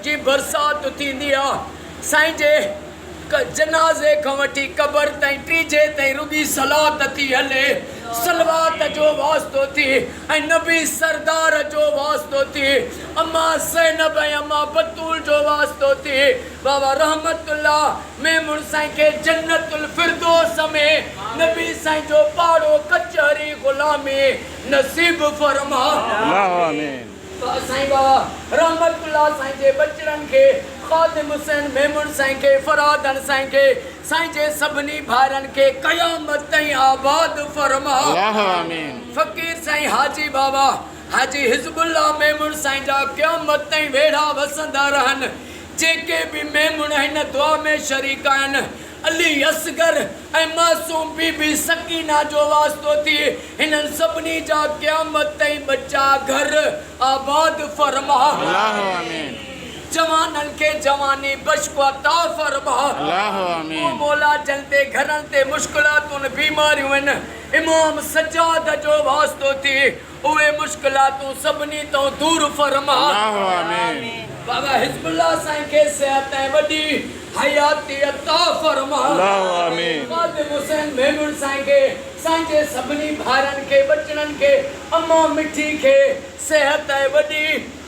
जी बरसात थींदी आहे साईं जे जनाज़े खां वठी क़बर ताईं टीजे ताईं रुगी सलात थी हले सलवात जो वास्तो थी ऐं नबी सरदार जो वास्तो थी अम्मा ज़ैनब ऐं अम्मा बतूल जो वास्तो थी बाबा रहमतुल्लाह मेमुन साईं खे जन्नतुल फिरदौस में नबी साईं जो पाड़ो कचहरी गुलामी नसीब फरमा आमीन। साईं बाबा रहमतुल्लाह साईं जे बचड़नि खे ख़ादिम हुसैन मेमुन साईं खे फरादन साईं खे साईं जे सभिनी भाइरनि खे क़यामत ताईं आबाद फरमा आमीन। फ़कीर साईं हाजी बाबा हाजी हिज़्बुल्लाह मेमुन साईं जा क़यामत ताईं वेढ़ा वसंदा रहनि जेके भी मेमुन हिन दुआ में शरीक आहिनि अली असगर ऐं मासूम बीबी सकीना जो वास्तो थी हिननि सभिनी जा क़यामत ताईं बच्चा घर आबाद फरमा आमीन। जवाननि खे जवानी बशको अता फरमा आमीन। ओ मौला जलते घरनि ते मुश्किलातुनि बीमारियूं आहिनि इमाम सज्जाद जो वास्तो थी उहे मुश्किलातूं सभिनी तो दूर फरमा आमीन। बाबा हिज़्बुल्लाह साईं खे सिहत ऐं वॾी हयाती अता फरमा आमीन। ख़ादिम हुसैन मेमुन साईं खे साईं जे सभिनी भाइरनि खे बचड़नि खे अम्मा मिठी खे सिहत ऐं वॾी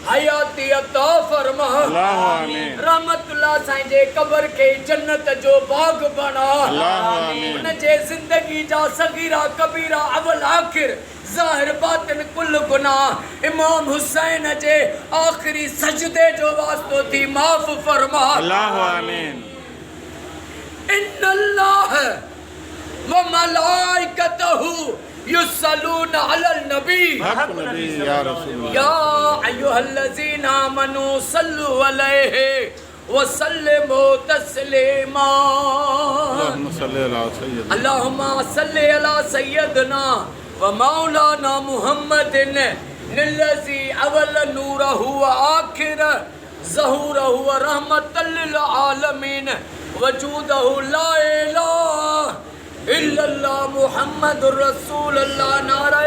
हयाती अता फरमा आमीन। रहमतुल्लाह साईं जे क़बर खे जन्नत जो बाग बना आमीन। उन जे ज़िंदगी जा सगीरा कबीरा अवल आखिर ज़ाहिर बातिन कुल गुनाह इमाम हुसैन जे आखिरी सजदे जो वास्तो थी माफ़ फरमा आमीन। इन्नल्लाह व मलाइकतहु युसल्लूना अलल नबी हक नबी या रसूल या अय्युहल्लज़ीना आमनू सल्लु अलैहि व सल्लिमू तस्लीमा अल्लाहुम्मा सल्लि अला सय्यदना व मौलाना मुहम्मदिन निल्लज़ी अवल नूरहु व आखिर ज़हूरहु व रहमतल लिल आलमीन वजूदहु ला इलाहा इल्लल्लाह मुहम्मदुर रसूलुल्लाह नारे